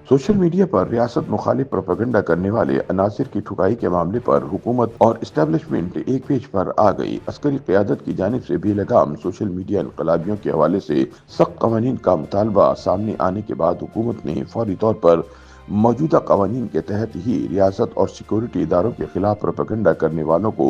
Social media पर रियासत मुखालिफ प्रोपेगेंडा करने वाले अनासिर की ठुकाई के मामले पर हुकूमत और इस्टेब्लिशमेंट एक पेज पर आ गई। अस्करी क़यादत की जानिब से बेलगाम सोशल मीडिया इनकलाबियों के हवाले से सख्त कवानीन का मुतालबा सामने आने के बाद हुकूमत ने फौरी तौर पर मौजूदा कवानीन के तहत ही रियासत और सिक्योरिटी इदारों के खिलाफ प्रोपेगेंडा करने वालों को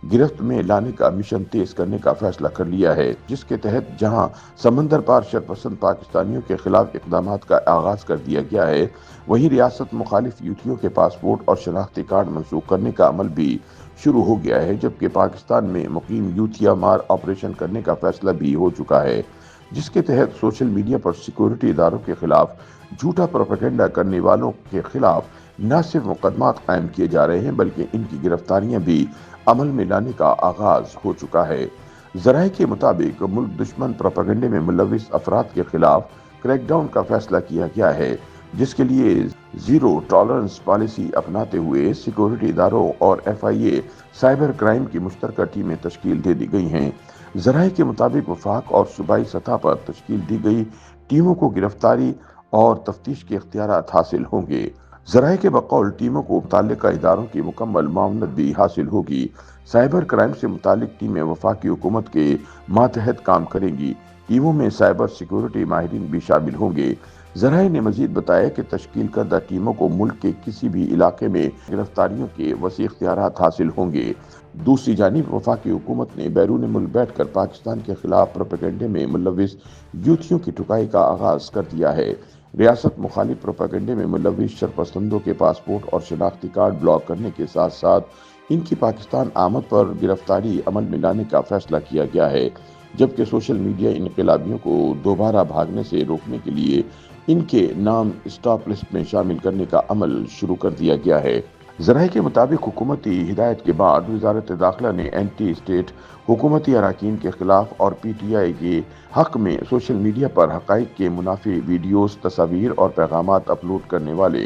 गिरफ्त में लाने का मिशन तेज करने का फैसला कर लिया है, जिसके तहत जहां समंदर पार शरपसंद पाकिस्तानियों के खिलाफ इकदाम का आगाज कर दिया गया है, वहीं रियासत मुखालिफ यूथियों के पासपोर्ट और शनाख्ती कार्ड मनसूख करने का अमल भी शुरू हो गया है, जबकि पाकिस्तान में मुकीम यूथिया मार ऑपरेशन करने का फैसला भी हो चुका है, जिसके तहत सोशल मीडिया पर सिक्योरिटी इदारों के खिलाफ झूठा प्रोपेगेंडा करने वालों के खिलाफ न सिर्फ मुकदमात कायम किए जा रहे हैं, बल्कि इनकी गिरफ्तारियां भी अमल में लाने का आगाज हो चुका है। ज़राए के मुताबिक मुल्क दुश्मन प्रोपेगेंडे में मुलविस अफराद के खिलाफ क्रैकडाउन का फैसला किया गया है, जिसके लिए जीरो टॉलरेंस पॉलिसी अपनाते हुए सिक्योरिटी इदारों और FIA साइबर क्राइम की मुश्तरका टीमें तश्कील दे दी गई हैं। ज़राए के मुताबिक वफाक और सूबाई सतह पर तश्कील दी गई टीमों को गिरफ्तारी और तफ्तीश के इख्तियारात हासिल होंगे। ज़राए के बकौल टीमों को मुतल्लिका इदारों की मुकम्मल मामलत भी हासिल होगी। साइबर क्राइम से मुतालिक टीमें वफाकी हुकूमत के मातहत काम करेंगी। टीमों में साइबर सिक्योरिटी माहिरीन भी शामिल होंगे। ज़राए ने मजीद बताया कि तश्कील करदा टीमों को मुल्क के किसी भी इलाके में गिरफ्तारियों के वसी इख्तियारात हासिल होंगे। दूसरी जानिब वफाकी हुकूमत ने बैरून मुल्क बैठकर पाकिस्तान के खिलाफ प्रोपेगेंडे में मुलविस यूथियों की ठुकाई का आगाज कर दिया है। रियासत मुखालिफ प्रोपेगेंडे में मुलविस शरपसंदों के पासपोर्ट और शनाख्ती कार्ड ब्लॉक करने के साथ साथ इनकी पाकिस्तान आमद पर गिरफ्तारी अमल में लाने का फैसला किया गया है, जबकि सोशल मीडिया इनकलाबियों को दोबारा भागने से रोकने के लिए इनके नाम स्टॉप लिस्ट में शामिल करने का अमल शुरू कर दिया गया है। ज़राए के मुताबिक हुकूमती हिदायत के बाद वज़ारत दाखिला ने एंटी स्टेट हुकूमती अरकान के खिलाफ और PTI के हक में सोशल मीडिया पर हक़ाइक़ के मुनाफी वीडियोस, तस्वीर और पैगामात अपलोड करने वाले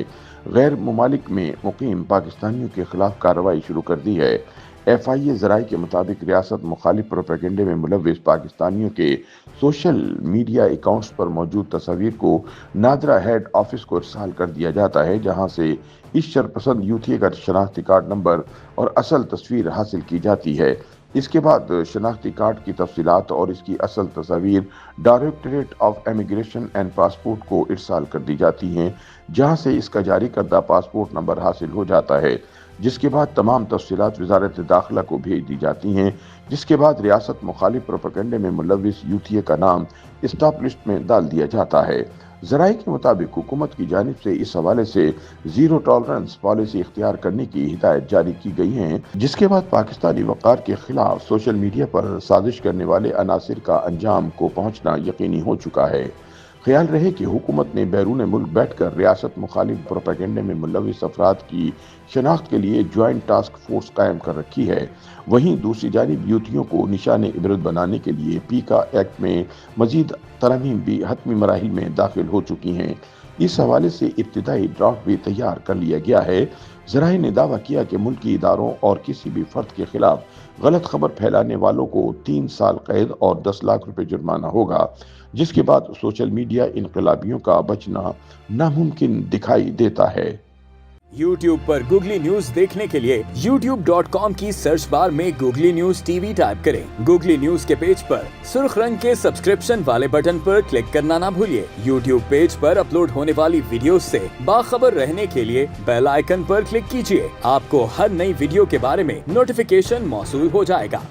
गैर मुमालिक में मुकीम पाकिस्तानियों के खिलाफ कार्रवाई शुरू कर दी है। FIA ज़राए के मुताबिक रियासत मुखालिफ प्रोपेगेंडे में मुलविस पाकिस्तानियों के सोशल मीडिया अकाउंट्स पर मौजूद तस्वीर को नादरा हेड ऑफिस को इरसाल कर दिया जाता है, जहां से इस शरपसंद यूथिया का शनाख्ती कार्ड नंबर और असल तस्वीर हासिल की जाती है। इसके बाद शनाख्ती कार्ड की तफसीलात और इसकी असल तस्वीर directorate of immigration and passport को इरसाल कर दी जाती हैं, जहां से इसका जारी करदा पासपोर्ट नंबर हासिल हो जाता है, जिसके बाद तमाम तफसीलात वज़ारत दाखिला को भेज दी जाती हैं, जिसके बाद रियासत मुखालिफ प्रोपेगेंडे में मुलविस यूथिया का नाम स्टॉप लिस्ट में डाल दिया जाता है। ज़राए के मुताबिक हुकूमत की जानिब से इस हवाले से जीरो टॉलरेंस पॉलिसी इख्तियार करने की हिदायत जारी की गई है, जिसके बाद पाकिस्तानी वक़ार के खिलाफ सोशल मीडिया पर साजिश करने वाले अनासिर का अंजाम को पहुँचना यकीनी हो चुका है। ख्याल रहे कि हुकूमत ने बैरून मुल्क बैठकर रियासत मुखालिफ प्रोपेगेंडे में मुलविस अफराद की शनाख्त के लिए ज्वाइंट टास्क फोर्स कायम कर रखी है। वहीं दूसरी जानिब यूथियों को निशान इबरत बनाने के लिए PICA एक्ट में मजीद तरमीम भी हतमी मराहिल में दाखिल हो चुकी हैं। इस हवाले से इब्तिदाई ड्राफ्ट भी तैयार कर लिया गया है। ज़राए ने दावा किया कि मुल्की इदारों और किसी भी फर्द के खिलाफ गलत खबर फैलाने वालों को 3 साल कैद और 10 लाख रुपए जुर्माना होगा, जिसके बाद सोशल मीडिया इनकलाबियों का बचना नामुमकिन दिखाई देता है। YouTube पर गूगली न्यूज देखने के लिए youtube.com की सर्च बार में गूगली न्यूज TV टाइप करें। गूगली न्यूज के पेज पर सुर्ख रंग के सब्सक्रिप्शन वाले बटन पर क्लिक करना ना भूलिए। YouTube पेज पर अपलोड होने वाली वीडियोस से बाखबर रहने के लिए बेल आइकन पर क्लिक कीजिए। आपको हर नई वीडियो के बारे में नोटिफिकेशन मौसूल हो जाएगा।